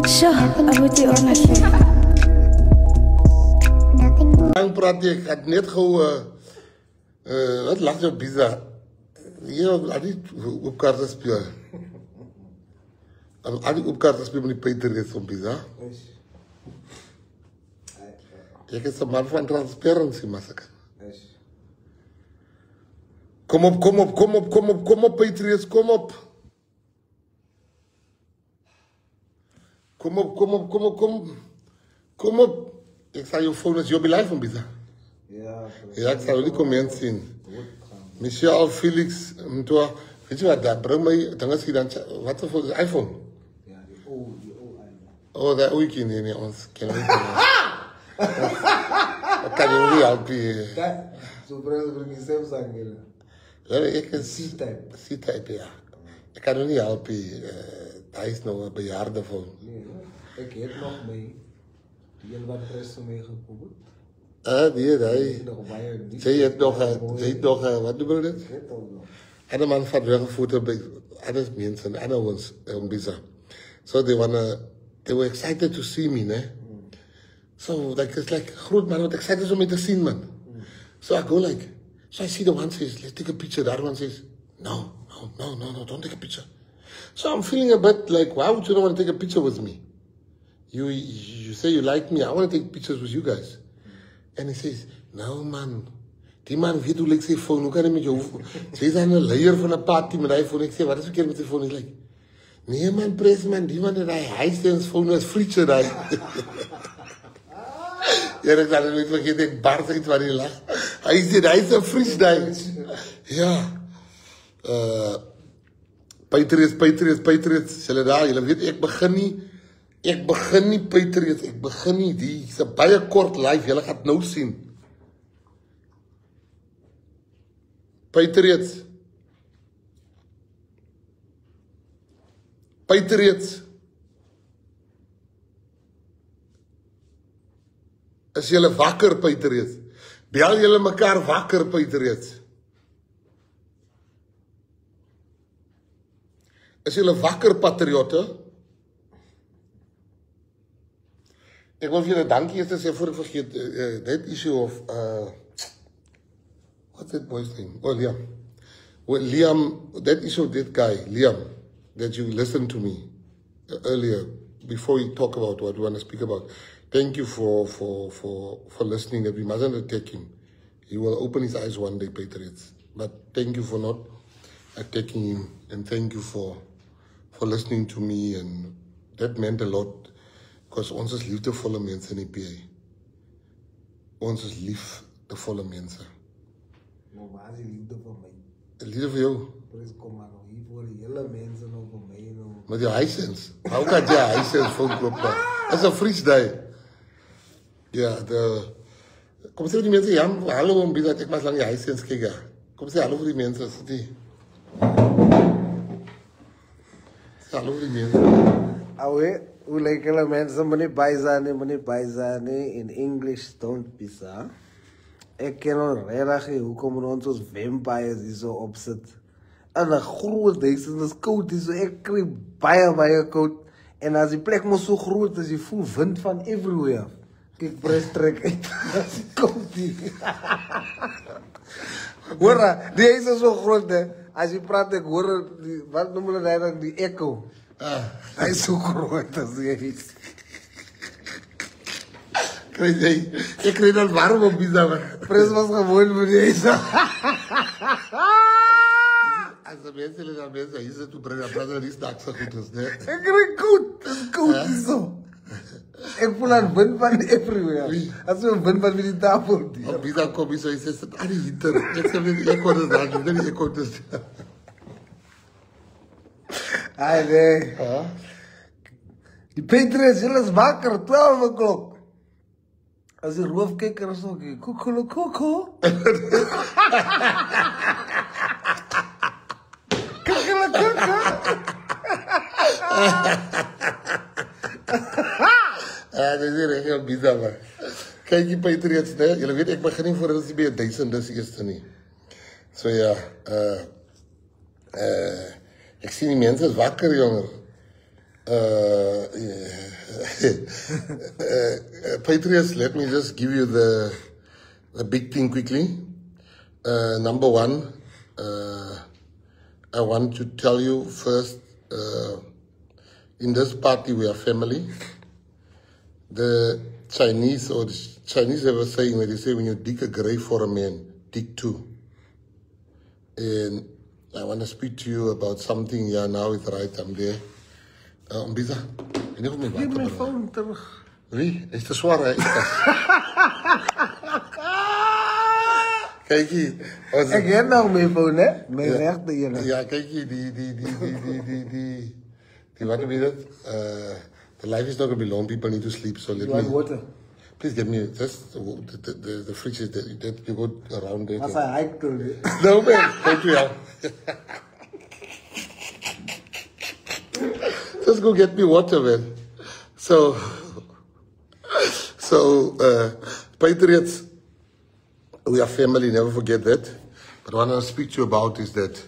Sure, abuti honestly. Lang praat jy, ek het net gou wat lag jou bizar. Hier al die opkaarte speel. Al die opkaarte speel met die Peter is van bizar. Ek is 'n man van transparansie, masak. Kom op, Patriots, kom op. Kom op. Ik zal je phone, je live van Biza. Ja, ik zal jullie comment zien. Michel, Felix, Mtoa. Weet je wat, dat brengt mij, dan is hij dan, wat voor de iPhone? Ja, die oude iPhone. Oh, dat ook niet, ons kennen we niet. Dat kan je niet helpen. Zo brengt je Samsung. Ja, ik is C-type. C-type, ja. Ik kan je niet helpen. Hij is nog een bejaarde voor. Nee, ik heb nog mee. Die wat pressen meegekomen. Die. Zij heeft nog, wat doen we dit? Andere man van weggevoerd bij andere mensen, andere ones, Biza. So they were excited to see me, né? So like it's like, groot man, wat excited om me te zien, man. So I go like, so I see the one says, let's take a picture. The other one says, no, don't take a picture. So I'm feeling a bit like, why would you not want to take a picture with me? You say you like me, I want to take pictures with you guys. And he says, no man, die man weet hoe ik zijn phone, hoe kan hij met je hoofd? Ze is aan een leier van een party met die phone. Ik zeg, wat is verkeerd met die phone? Hij like, nee man, pres man, die man dat hij zijn phone was frietje daar. Ja, ik had het niet vergeten, ik barst iets waar hij lag. Hij is een fris daar. Ja. Patriots, julle daar, julle weet, ek begin nie Patriots, ek begin nie, die is 'n baie kort live, julle gaan nou sien. Patriots. Is julle wakker, Patriots? Bel julle mekaar wakker, Patriots? Is julle wakker, patriotte? Ek wil vir julle dankie eers sê voor ek vergeet, that issue of, what's that boy's name? Oh, Liam. Well, Liam, that issue of that guy, Liam, that you listened to me earlier, before you talk about what you want to speak about. Thank you for listening, that we mustn't attack him. He will open his eyes one day, Patriots. But thank you for not attacking him, and thank you for listening to me, and that meant a lot, because ons is liefdevolle mense in die PA. Ons is liefdevolle mense. Nou, waar is die liefde voor mij? Liefde voor jou? Pres, kom maar nog hier voor die hele mensen nog voor mij. Met jou hisense. Hoe kan jy hisense phone klop nou? Dat is een Fries day. Ja, kom sê vir die mense, Jan, hallo om dat ek maar lang die hisense kyk, ja. Kom sê hallo vir die mense, is die. Hallo vir die mense. Awe, hoe lyk hulle mense, meneer Baizane, in English, don't be sir. Ek ken al regtig hoekom ons vampires hier so opsit. En 'n groot huis en dit is koud hier so, ek kry baie koud. En as die plek mos so groot is, jy voel wind van everywhere. Kyk, pres trek uit. As die koud hier. Hoor, die huis is so groot, hè. As jy praat, ek hoor, wat noem hulle dat, die echo. Hij is zo groot als die is. Ik kreeg dat warm op Biza, man. Pres was gewoon voor deze. Als de mensen hier zitten, praten die straks zo goed is, nee. Ik kreeg goed, het is goed zo. Ik voel een wind van everywhere. Als we een wind van die tafel. Op Biza kom je zo, je zegt, ah, die hitter. Ik zeg, ik kon het aan, ik kon het aan. Ai, nee. Die Patriots, jullie is wakker, 12 o'clock. Als die roofkikker is ook, koekelekoko. Koekelekoko. Ja, dat is hier echt heel bizar, man. Kijk, die Patriots, nee. Jullie weten, ik begin niet voor dat ze bij 1000 is eerste niet. Zo ja, ik zie die mensen wakker, jongen. Patriots, let me just give you the big thing quickly. Number one, I want to tell you first, in this party we are family. The Chinese have a saying where they say when you dig a grave for a man, dig two. And I want to speak to you about something. Yeah, now it's right, I'm there. Mbisa, Geef my phone terug. Wie? Is te zwaar, hè? Kijk hier. Ik heb nog mijn phone, hè? Mijn rechter hier. Ja, kijk hier, what do you the life is not going to be long, people need to sleep, so let me... Want water? Please get me, just the fridge is that you go around there. Als hij hike to you. No, man, thank you. Just go get me water, man. So, Patriots, we are family, never forget that. But what I want to speak to you about is that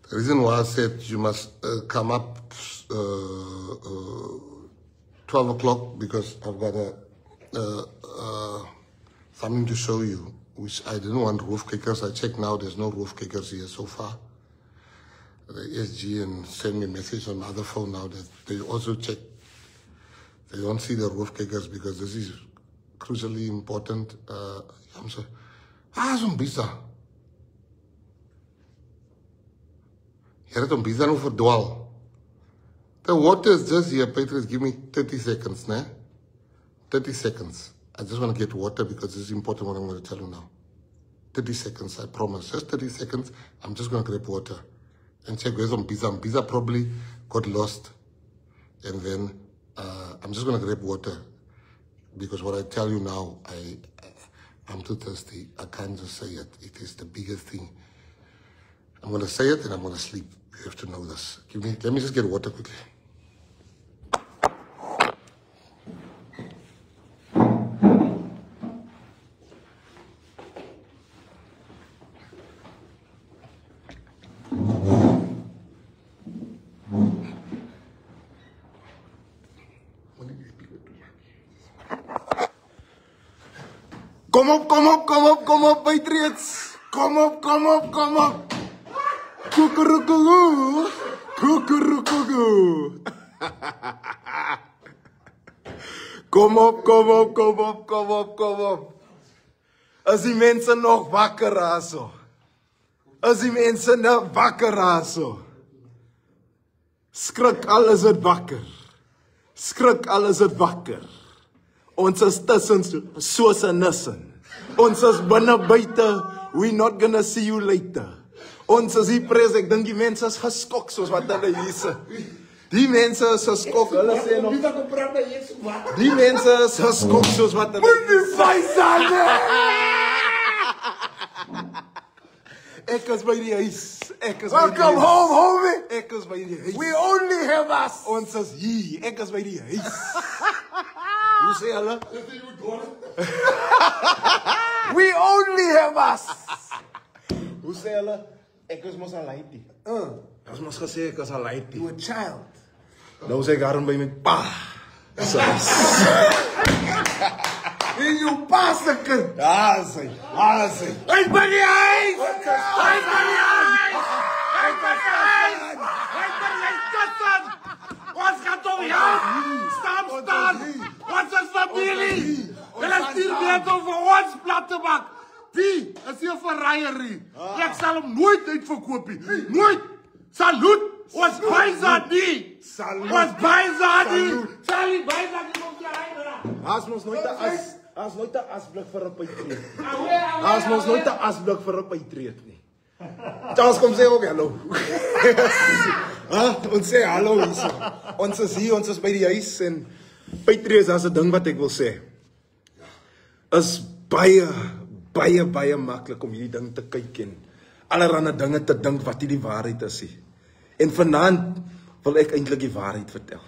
the reason why I said you must come up 12 o'clock, because I've got something to show you, which I didn't want roof kickers. I checked now, there's no roof kickers here so far. The SG and send me a message on my other phone now that they also check. They don't see the roof kickers because this is crucially important. I'm sorry. Zo'n bizar. Je hebt een bizar over dwal. The water is just here, Patriots. Give me 30 seconds, né? 30 seconds. I just want to get water because this is important what I'm going to tell you now. 30 seconds, I promise. Just 30 seconds. I'm just going to grab water. And check where's on Biza. Biza probably got lost. And then I'm just going to grab water. Because what I tell you now, I'm too thirsty. I can't just say it. It is the biggest thing. I'm going to say it and I'm going to sleep. You have to know this. Let me just get water quickly. Kom op, Patriots. Kom op. Kukurukuku. Kom op. As die mense nog wakker raso. Skrik alles het wakker. Ons is tussen soos 'n nissen. Ons is binne buite. We not gonna see you later. Ons is hier pres, ek dink die mense is geskok soos wat hulle hier sê. Die mense is geskok, hulle sê nog. Die mense is geskok soos wat hulle. Ek is by die huis. Welcome home, homie. Ek is by die huis. We only have us. Ons is hier. Ek is by die huis. Hoe sê hulle? We only have us. Hoe sê hulle? Ek is mos alaitie. Ons mos gesê ek is alaitie. You a child. Nou sê ek daarom by my pa. En jou pa se kind. Daar is hy. Hy by die huis. Ons gaan toch staan. Ons is familie. Hulle stuur net over ons platte bak. Die is hier verraaier. Ek sal hom nooit uitverkoop nie. Nooit. Salut. Ons Baiza die. Ons Baiza die. Charlie Baiza die kom hier rein. As mos nooit 'n asblik vir 'n Patriot. As mos nooit 'n asblik vir 'n Patriot nie. Charles kom sê ook hallo. Ons sê hallo hier. Ons is hier, ons is by die huis en Patriots, as 'n ding wat ek wil sê. Is baie maklik om hierdie ding te kyk en allerlei dinge te dink wat nie die waarheid is nie. En vanaand wil ek eintlik die waarheid vertel.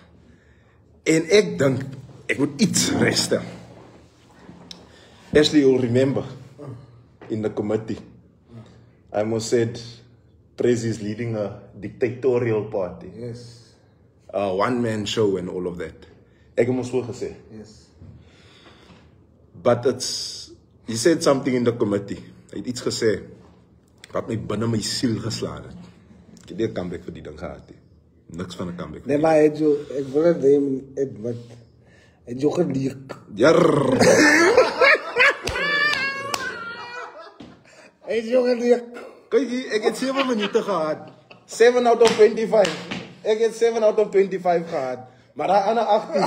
En ek dink ek moet iets regstel. Ashley, you'll remember in the committee, I almost said Prezi is leading a dictatorial party. Yes. A one-man show and all of that. Ek het hom so gesê. Yes. But he said something in the committee. Hy het iets gesê wat my binne my siel geslaan het. Ek het nie 'n comeback vir die ding gehad nie. Niks van 'n comeback. Nee, maar ek wil het jy geleek. Jarr. Het jy geleek. Kyk hier, ek het 7 minute gehad. 7 out of 25. Ek het 7 out of 25 gehad. Maar daai ander 18.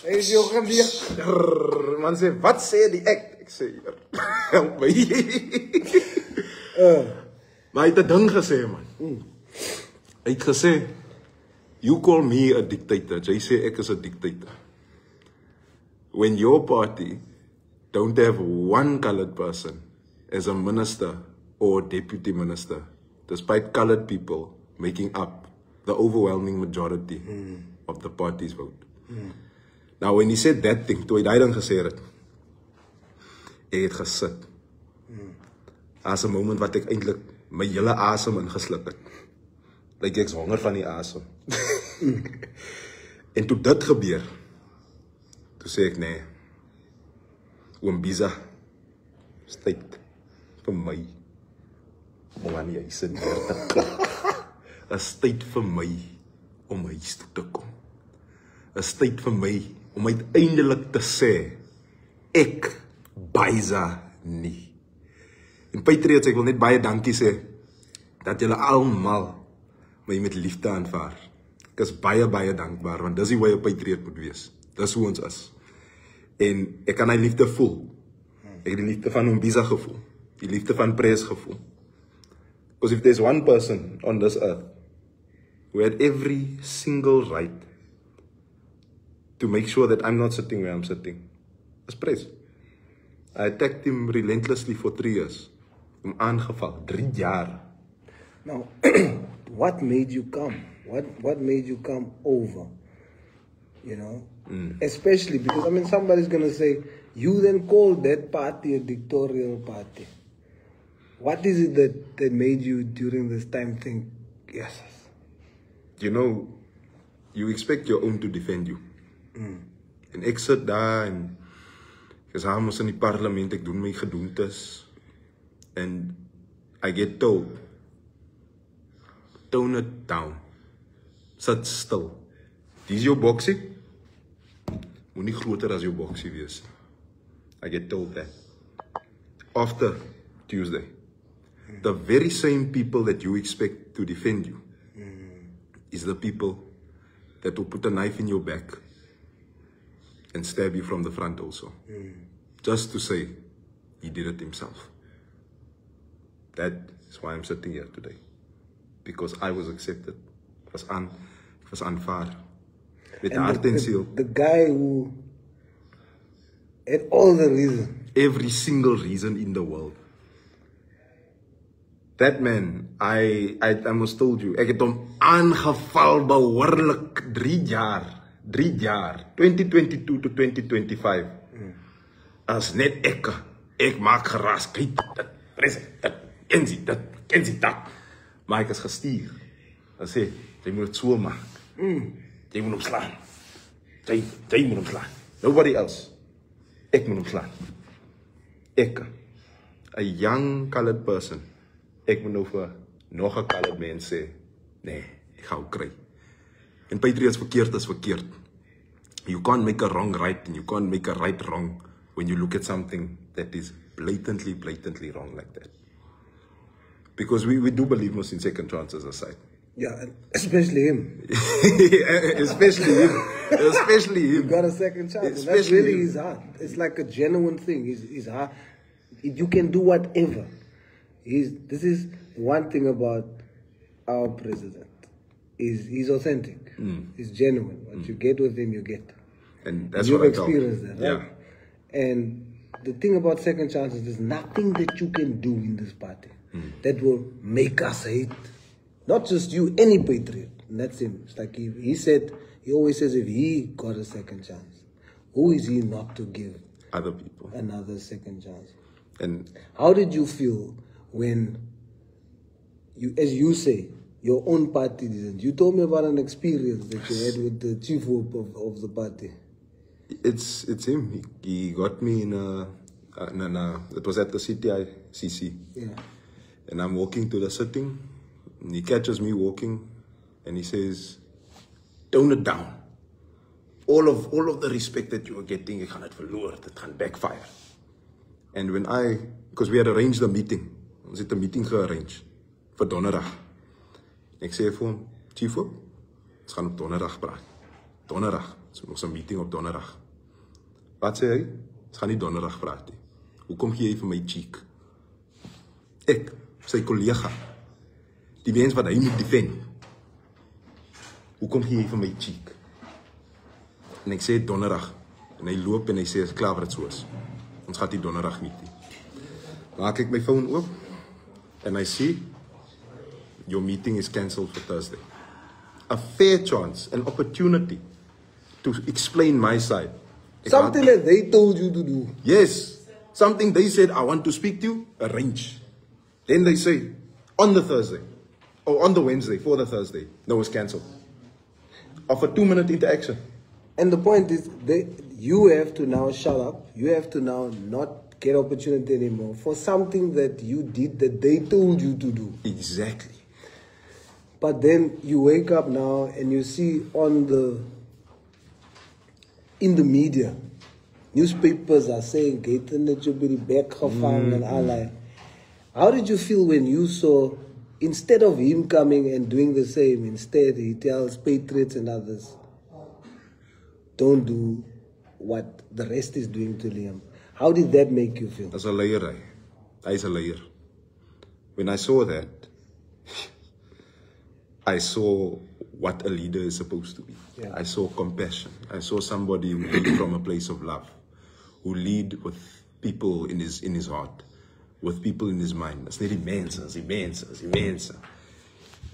Het jy geleek. Jarr. Man sê, wat sê die ek? Ek sê, help my. Maar hy het 'n ding gesê, man. Hy het gesê, you call me a dictator. Jy sê ek is 'n dictator. When your party don't have one colored person as a minister or deputy minister, despite colored people making up the overwhelming majority of the party's vote. Now, when he said that thing, toe hy daai ding gesê het, ek het gesit. As 'n moment wat ek eintlik my hele asem ingesluk het. Like ek's honger van die asem. En toe dit gebeur, toe sê ek nee. Oom Biza, is tyd vir my om aan die huis neer te klik. Is tyd vir my om huis toe te kom. Is tyd vir my om uiteindelik te sê, ek Biza nie. En Patriots, ek wil net baie dankie sê, dat julle almal my met liefde aanvaar. Ek is baie, baie dankbaar, want dis die hoe 'n patriot moet wees. Dis hoe ons is. En ek kan die liefde voel. Ek het die liefde van Umbiza gevoel. Die liefde van Pres gevoel. Because if there's one person on this earth who had every single right to make sure that I'm not sitting where I'm sitting, it's Pres. I attacked him relentlessly for 3 years. Hom aangeval, 3 jaar. Now, what made you come? What made you come over? You know? Especially because, I mean, somebody's going to say, you then called that party a dictatorial party. What is it that made you during this time think, yes? You know, you expect your own to defend you. En ek sit daar en ek is hamos in die parlement, ek doen my gedoentes. And I get told, tone it down. Sit stil. Dis jou boksie. Moenie groter as jou boksie wees. I get told that. After Tuesday. The very same people that you expect to defend you is the people that will put a knife in your back and stab you from the front also. Just to say he did it himself. That is why I'm sitting here today. Because I was accepted. It was aanvaar. Met hart en ziel. The guy who had all the reason. Every single reason in the world. That man, I almost told you, ek het hom aangeval behoorlik 3 jaar. 3 jaar. 2022 to 2025. As net ek maak geraas. Kyk, dit, dit, kensie dat. Maar ek is gestuur. Hy sê, jy moet het so maak. Jy moet hom slaan. Jy moet hom slaan. Nobody else. Ek moet hom slaan. Ek, a young colored person, ek moet nou vir nog 'n colored mens sê, nee, ek gaan kry. En Patriots, verkeerd is verkeerd. You can't make a wrong right and you can't make a right wrong when you look at something that is blatantly wrong like that. Because we do believe most in second chances aside. Yeah, especially him. Especially him. You got a second chance. And that's really his heart. It's like a genuine thing. His heart. You can do whatever. This is one thing about our president. He's authentic. He's genuine. What you get with him, you get. And that's You've what I told. experienced that, right? Yeah. And the thing about second chances, there's nothing that you can do in this party that will make us hate. Not just you, any patriot. And that's him. It's like he always says if he got a second chance, who is he not to give Other people. another second chance? And How did you feel when, as you say, your own party didn't. You told me about an experience that you had with the chief whip of the party. It's him. He got me in a it was at the CTICC. Yeah. And I'm walking to the sitting, and he catches me walking, and he says, "Tone it down. All of the respect that you are getting, you gaan het verloor, it gaan backfire." And when because we had arranged a meeting, ons het 'n meeting gearrange vir donderdag. Ek sê vir hom, "Chief, ons gaan op donderdag praat. Donderdag, so ons 'n meeting op donderdag." Wat sê hy? Ons gaan nie donderdag praat nie. Hoekom gee jy vir my cheek? Ek, sy kollega, die mens wat hy moet defend. Hoekom gee jy vir my cheek? En ek sê donderdag, en hy loop en hy sê, is klaar wat het so is. Ons gaat die donderdag meeting. Maak ek my phone oop, and I see, your meeting is cancelled for Thursday. A fair chance, an opportunity to explain my side. Something that they told you to do. Yes, something they said, I want to speak to you, arrange. Then they say, on the Thursday, or on the Wednesday, for the Thursday, no, it's cancelled. Of a 2-minute interaction. And the point is, you have to now shut up. You have to now not get opportunity anymore for something that you did that they told you to do. Exactly. But then you wake up now and you see in the media, newspapers are saying, Gaten that you'll be back and all. How did you feel when you saw, instead of him coming and doing the same, instead he tells Patriots and others, don't do what the rest is doing to Liam? How did that make you feel? As a liar, He's a liar. When I saw that, I saw what a leader is supposed to be. Yeah. I saw compassion. I saw somebody who lead from a place of love, who lead with people in his heart, with people in his mind. That's not immense.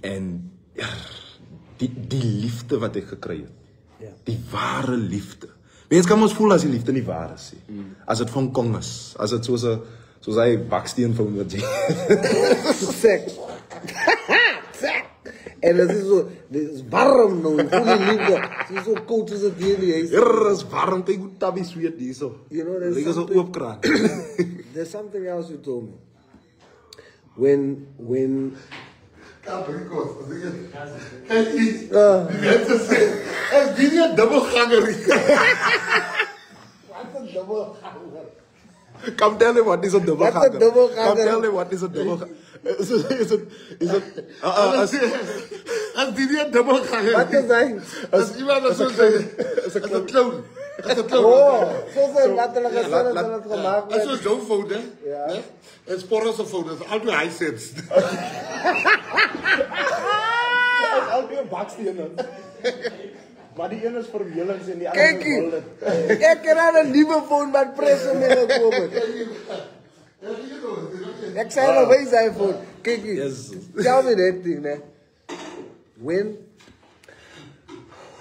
En die liefde wat ek gekry het. Yeah. Die ware liefde. Mens kan ons voel as die liefde nie waar is nie. As dit van Kong is, as dit soos hy baksteen van wat jy. Sek. En dit is warm nou, voel die liefde. Dit is so koud soos dit hier nie is. Is warm, kyk hoe tabie sweet hierso. You know, there's something else you told me. When die mense sê, is die nie 'n dubbelganger nie? Wat 'n dubbelganger? Come tell me what is a dubbelganger. Wat 'n dubbelganger? Come tell me what is a dubbelganger. Is it as die nie 'n dubbelganger nie? Wat is hy? As iemand wat so sê, is 'n clown. Oh, so letterlijk is het gemaakt. Dat is zo'n fout, hè? Ja. Het is porras een fout, dat is altijd hij zit. Het is altijd een baksteen. Maar die ene is vervelend en die andere is rollen. Kijk, ik heb een nieuwe phone met pressen meegekomen. Ik zei nog, wij zijn phone. Kijk, tell me that thing, hè.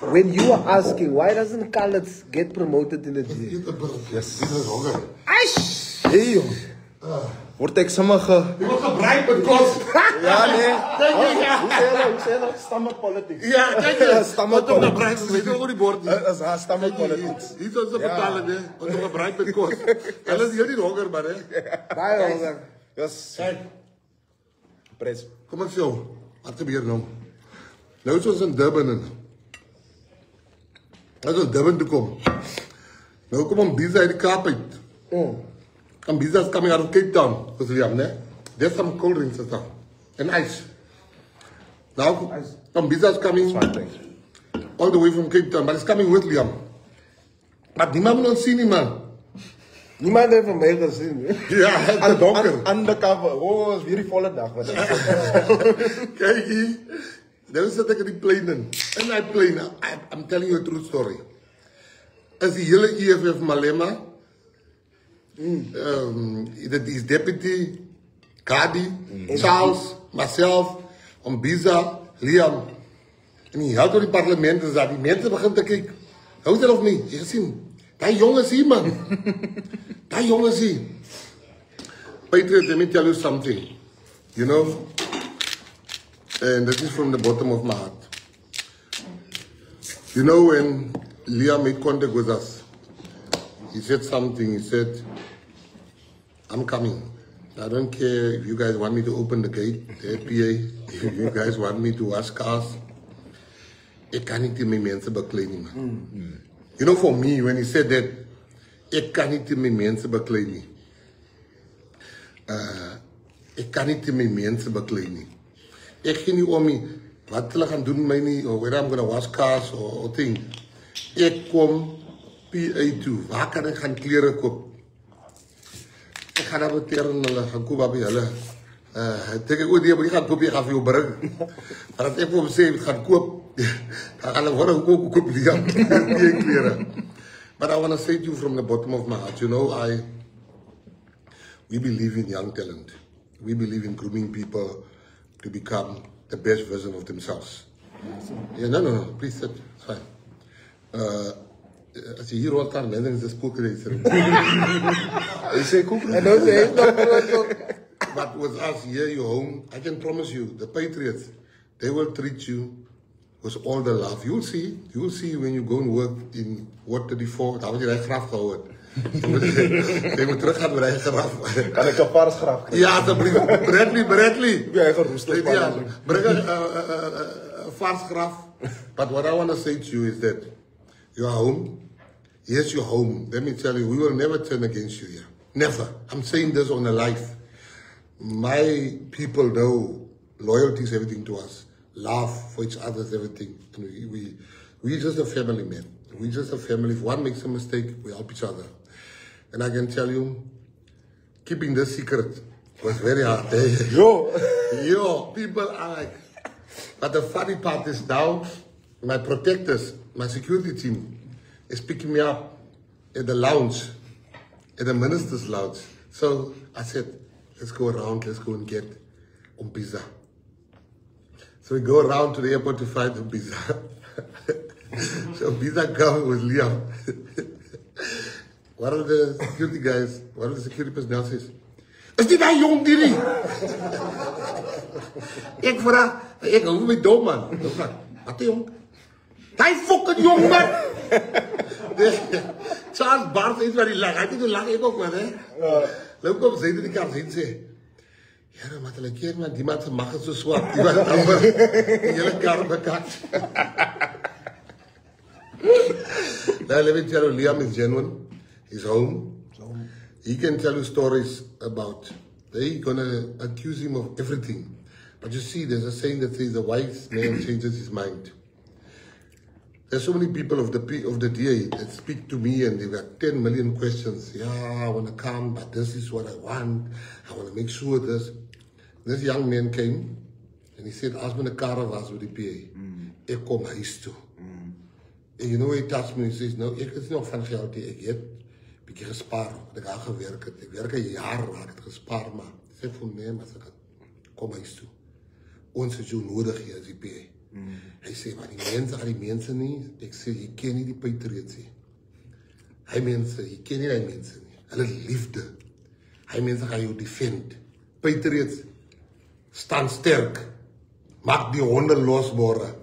When you are asking, why doesn't Khaled get promoted in the gym? Yes. Dit is honger. Aish! Hey, joh. Word ek sommige... Je wordt gebruikt met kost. Ja, nee. Hoe sê hulle? Stammenpolitics. Ja, kijk je. Wat op de prijs is, weet je ook die bord niet. Dat is stammenpolitics. Hier is ze betalen, hè. Wordt nog gebruikt met kost. Hulle is hier niet honger, man, hè. Baie honger. Yes. Kijk. Pres. Kom eens zo. Wat gebeurt nou? Nou is ons in Durban. Als we Durban toe komen. Nou kom een Biza uit de Kaap uit. And Biza is coming out of Cape Town. There's some cold drinks and stuff. And ice. Now, Biza is coming all the way from Cape Town, but it's coming with Liam. Maar niemand moet ons zien, nie, man. Niemand heeft mij gezien. Ja, het is donker. Undercover. Oh, het is weer die volle dag. Kijk hier. Dan zit ik in die plane in. En die plane, I'm telling you a true story. As die hele EFF Malema, his deputy, Kadi, Charles, myself, Biza, Liam. En die held door die parlement is dat die mensen beginnen te kijken. Hou je dat of niet? Je gezien? Die jongens hier, man. Die jongens hier. Patriots, let me tell you something. You know? And this is from the bottom of my heart. You know, when Liam made contact with us, he said something. He said, I'm coming. I don't care if you guys want me to open the gate, the PA, if you guys want me to wash cars. Ek kan niet met mensen bekleden, man. You know, for me, when he said that, ek kan niet met mensen bekleden. Ek kan niet met mensen bekleden. Ek ging niet om me, wat hulle gaan doen mij niet, or whether I'm going to wash cars or thing. Ek kom PA toe, waar kan ik gaan kleren koop? Ik ga naar beteren, gaan koop bij hulle. Denk ik, die gaan koop, je gaat veel brengen. Maar als ik voor mezelf ga koop, dan gaan we worden koop die kleren. But I want to say to you from the bottom of my heart, you know, we believe in young talent. We believe in grooming people to become the best version of themselves. Yeah, no, please sit, it's fine. Als je hier hoort aan, dan is het spookreizer. You say cook? I don't say But with us here, your home, I can promise you, the Patriots, they will treat you with all the love. You will see when you go and work in Ward 34, daar word je eigen graf gehoord. Je moet terug gaan met eigen graf. Kan ik een paars graf krijgen? Ja, alsjeblieft. Bradley. Ja, eigen roestig. Ja, breng een vaars graf. But what I want to say to you is that your home, yes, your home. Let me tell you, we will never turn against you here. Never. I'm saying this on a life. My people know loyalty is everything to us. Love for each other is everything. And we're just a family, man. We're just a family. If one makes a mistake, we help each other. And I can tell you, keeping this secret was very hard. Yo, people are like, but the funny part is now, my protectors, my security team, is picking me up at the lounge, at the minister's lounge. So I said, let's go around, let's go and get Pizza. So we go around to the airport to find Pizza. So Pizza comes with Liam. One of the security guys, one of the security personnel says, is dit daai jong dierie? Ek hoef my dom man. Wat die jong? Daai fucking jong man. Charles Bart is waar die lag. Hy het nie lag ek ook man, hè. Loop op sy die kar sien sê. Ja, maar hulle keer man, die man se mag is so swak. Die was amper die hele kar bekat. Now let me tell you, Liam is genuine. He's home. He can tell you stories about, they're gonna accuse him of everything. But you see, there's a saying that says the wise man changes his mind. There's so many people of the DA that speak to me and they've got 10 million questions. Yeah, I want to come, but this is what I want. I want to make sure this. This young man came and he said, as my car was with the PA, ek kom huis toe. And you know, he touched me and he says, no, ek is nog van geld die ek het. Bietjie gespaar, ek het gewerk het. Ek werk 'n jaar, ek het gespaar, maar sê vir my, maar ek kom huis toe. Ons het jou nodig hier as die PA. Hy sê, maar die mense nie. Ek sê, jy ken nie die Patriots nie. Hy mense, jy ken nie die mense nie. Hulle liefde. Hy mense gaan jou defend. Patriots staan sterk. Maak die honde losbore.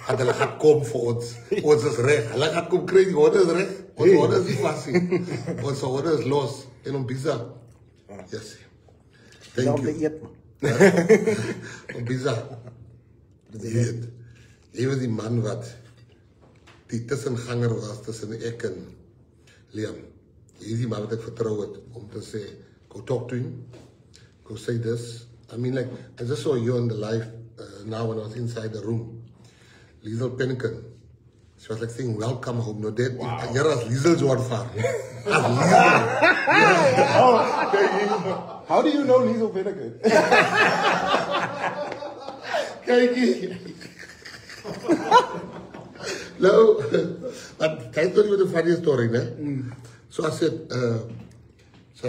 Dat hulle gaan kom vir ons. Ons is reg. Hulle gaan kom kry, die honde is reg. Ons honde is nie vas nie. Ons honde is los. En Pizza. Yes. Thank you. Pizza. Jy was die man wat die tussenganger was tussen ek en Liam. Jy is die man wat ek vertrou het om te sê, go talk to him. Go say this. I mean, like, I just saw you on the live now when I was inside the room. Liesel Pennington. She was like saying, welcome home. No, that here as Liesel Johan Farm. How do you know Liesel Pennington? No, but I told you the funniest story, ne? So I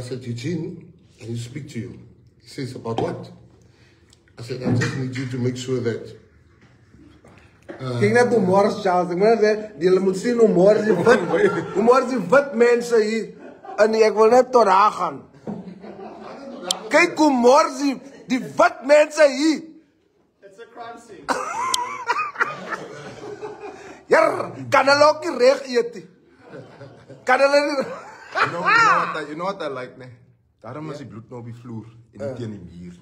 said, Eugene, I need to speak to you. He says, about what? I said, I just need you to make sure that Kijk net hoe Morris Charles, ik moet zeggen, die moet zien hoe Morris die wit mensen hier, en ik wil net tot haar gaan. Kijk hoe Morris die wit mensen hier. Ja, kan hulle ook nie reg eet nie. Kan hulle nie... You know what I like, nee? Daarom is die bloed nou op die vloer en nie teen die muur.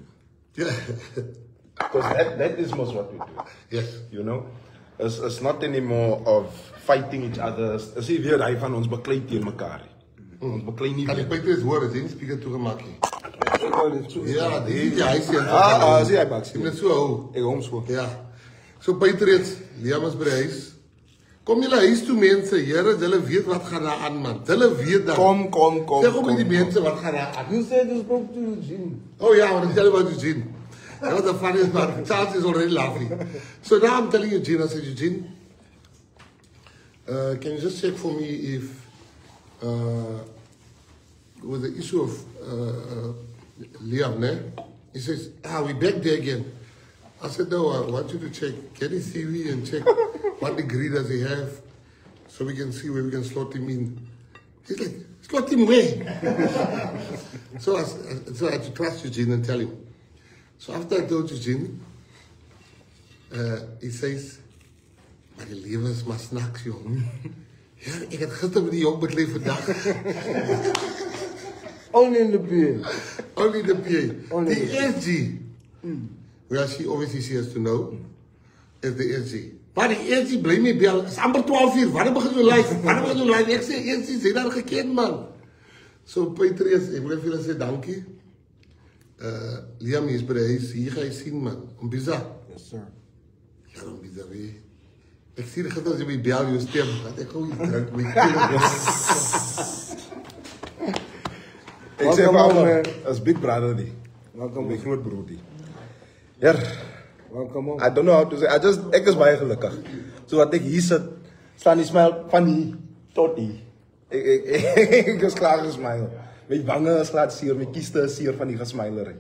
Because that is most what we do. Yes. You know? It's not anymore of fighting each other. Is nie weer hy van ons beklei teen mekaar. Ons beklei nie Kan weer. die Petrus hoor, het nie speaker toegemaak nie. Ja, die huis hier. Sê hy baks. Jy moet so hou. Ek hom so. Ja. So Petrus, Liam is by die huis. Kom julle huis toe mense, Here, hulle weet wat gaan daar aan man. Hulle weet dat. Kom. Sê kom met die mense wat gaan daar aan. You said you spoke to Eugene. Oh yeah, I want to tell you about Eugene. That was the funniest part. Charles is already laughing. So now I'm telling Eugene, I said, Eugene, can you just check for me if with the issue of Liam, ne? He says, we're back there again. I said, no, I want you to check. Get his CV and check what degree does he have so we can see where we can slot him in. He's like, slot him where? So I had to trust Eugene and tell him. So after I told Eugene, he says, maar die leven is maar snacks, jong. Ja, ik heb gisteren met die jong bedleven vandaag. Only in the beer. Only the PA. Only The SG. Well, she obviously she has to know. Is the SG. Maar die SG bly my bel. Is amper 12 uur. Wanneer begin jy live? Wanneer begin jy live? Ek sê SG, sy daar geken man. So Petrus, ek wil vir julle sê dankie. Liam is by die huis. Hier gaan jy sien man. Ombisa. Yes, sir. Ja, Ombisa wie. Ek sien gister as jy my bel jou stem. Dat ek gou drink my keel. Ek sê Welcome home, maar, man. as big brother die. Welcome My home. groot broer die. Ja, Welcome home. I don't know how to say. Ek is baie gelukkig. So wat ek hier sit, staan die smile van hier tot hier. Ek is klaar gesmile. My wange is glad seer, my kieste is seer van die gesmilery.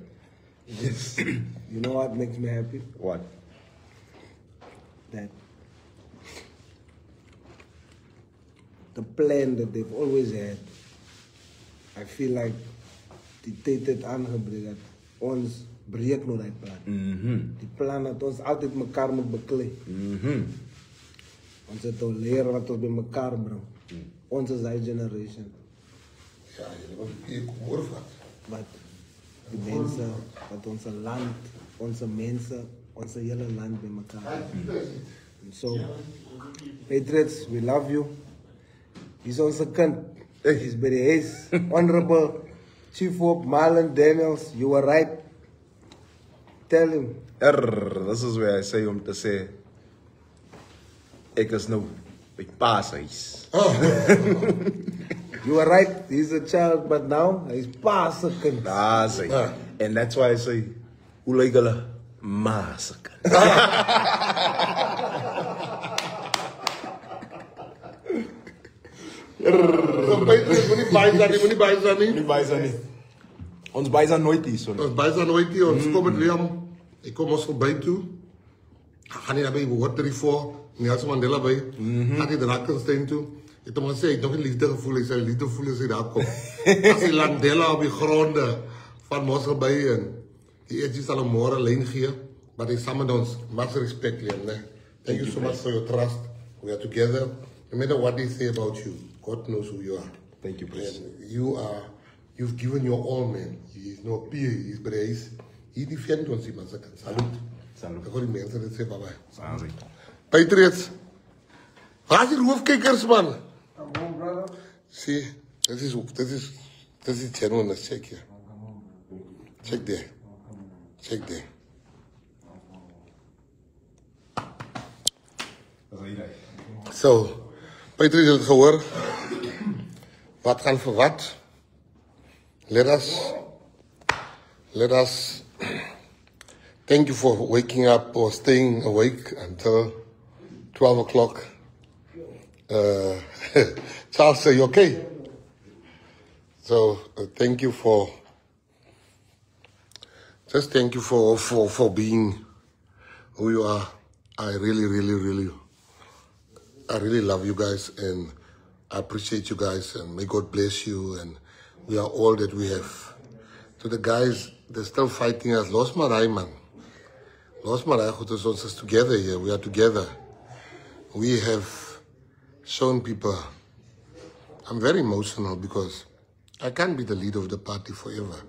Yes. You know what makes me happy? What? That the plan that they've always had, I feel like die tyd het aangebreek dat ons breek nou die plan. Die plan dat ons altyd mekaar moet beklei. Ons het al leer wat ons by mekaar bring. Ons is die generation. Ja, jy moet hier kom hoor van. Wat die mense, wat onze land, onze mense, onze hele land bij elkaar. And so, Patriots, we love you. He's onze kind. He's by the huis. Honorable Chief Hope Marlon Daniels, you were right. Tell him. This is where I say om te sê, ek is nou by pa se huis. You were right. He's a child, but now he's past a kind. Daar sê. And that's why I say, hoe lyk hulle? Ma se kind. Petrus, moenie baie nie. Nie bysa nie. Ons bysa nooit hier so nie. Ons bysa nooit hier, ons kom met Liam. Ek kom ons verby toe. Gaan nie naby Watery voor, Nelson Mandela by. Gaan die Drakensberg toe. Ek het hom gesê, ek het nog nie liefde gevoel, ek sê liefde voel as hy daar kom. As die Landela op die gronde van Mosselby en die EG sal hom môre lyn gee, maar hy saam met ons, much respect Liam, né? Thank you so much for your trust. We are together. No matter what they say about you, God knows who you are. Thank you, please. And you've given your all, man. He's no peer, he's brace. He defends ons, man. Salute. Salute. Ek hoor die mense dit sê, bye-bye. Sorry. Patriots. Waar is die hoofkijkers, man? Come on, brother. See, this is genuine. Check here. Check there. Check there. So, Patriots het gehoor. Wat gaan vir wat? Let us thank you for waking up or staying awake until 12 o'clock. Charles, are you okay? So thank you for being who you are. I really love you guys and I appreciate you guys and may God bless you and we are all that we have. So the guys, they're still fighting us. Los maar hy man. Los maar goed is ons is together here. We are together. We have shown people. I'm very emotional because I can't be the leader of the party forever.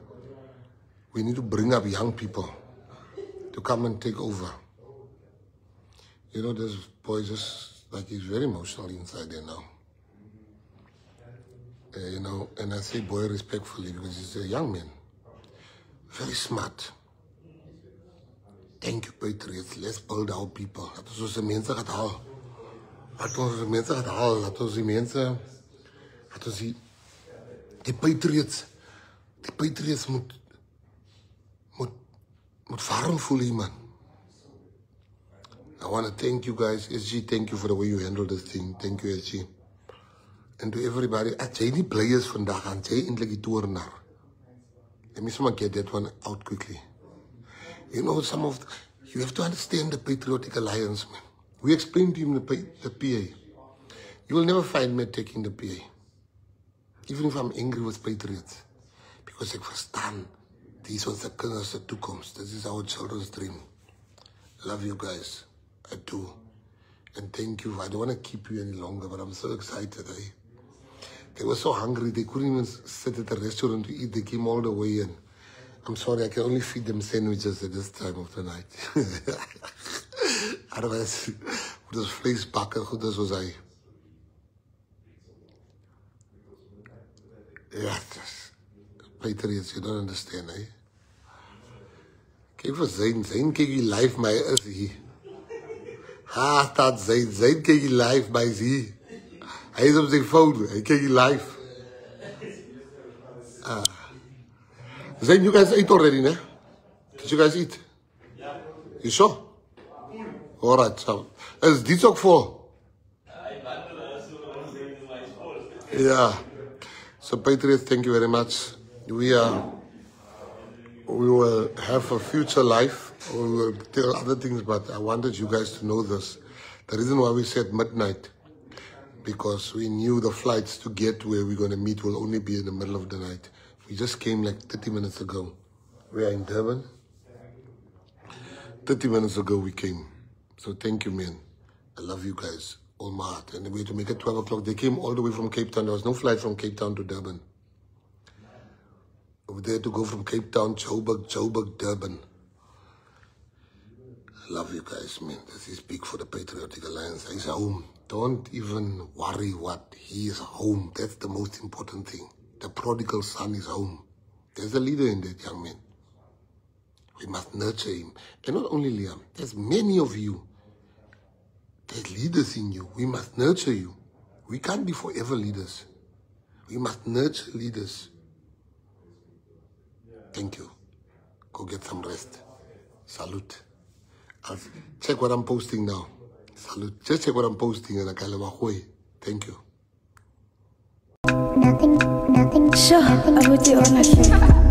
We need to bring up young people to come and take over. You know, this boy just, like, he's very emotional inside there now. You know, and I say boy respectfully because he's a young man. Very smart. Thank you, Patriots. Let's build our people. Laat ons die mense gaat haal. Laat ons die mense gaat haal. Laat ons die mense... Laat ons die Patriots... Die Patriots moet warm voel hier, man. I want to thank you guys. SG, thank you for the way you handle this thing. Thank you, SG. And to everybody, as jy die players vandag aan, jy eintlik die toornaar. Let me someone get that one out quickly. You know, you have to understand the Patriotic Alliance, man. We explained to him the PA. You will never find me taking the PA. Even if I'm angry with Patriots. Because ek verstaan, these was the kinders of the toekomst. This is our children's dream. Love you guys. I do. And thank you. I don't want to keep you any longer, but I'm so excited, eh? They were so hungry, they couldn't even sit at a restaurant to eat. They came all the way in. I'm sorry, I can only feed them sandwiches at this time of the night. Otherwise, with those vlees bakken, goed as was I. Yeah, Patriots, you don't understand, eh? Kijk voor Zayn. Zayn, kijk je live, maar is hier. Ha, staat Zayn. Zayn, kijk je live, maar is hier. Hij is op zijn phone. Hij kijkt je live. Zayn, you guys eat already, ne? Did you guys eat? Yeah. You sure? Alright, so. Is dit ook vol? Yeah. So, Patriots, thank you very much. We will have a future life. We will tell other things, but I wanted you guys to know this. The reason why we said midnight, because we knew the flights to get where we're going to meet will only be in the middle of the night. We just came like 30 minutes ago. We are in Durban. 30 minutes ago we came. So thank you, man. I love you guys. All my heart. And we had to make it 12 o'clock. They came all the way from Cape Town. There was no flight from Cape Town to Durban. Over there to go from Cape Town, Joburg, Durban. I love you guys, man. This is big for the Patriotic Alliance. He's home. Don't even worry what. He is home. That's the most important thing. The prodigal son is home. There's a leader in that young man. We must nurture him. And not only Liam, there's many of you. There's leaders in you. We must nurture you. We can't be forever leaders. We must nurture leaders. Thank you. Go get some rest. Salute. I'll check what I'm posting now. Salute. Just check what I'm posting and I thank you. Sure, I would do honestly.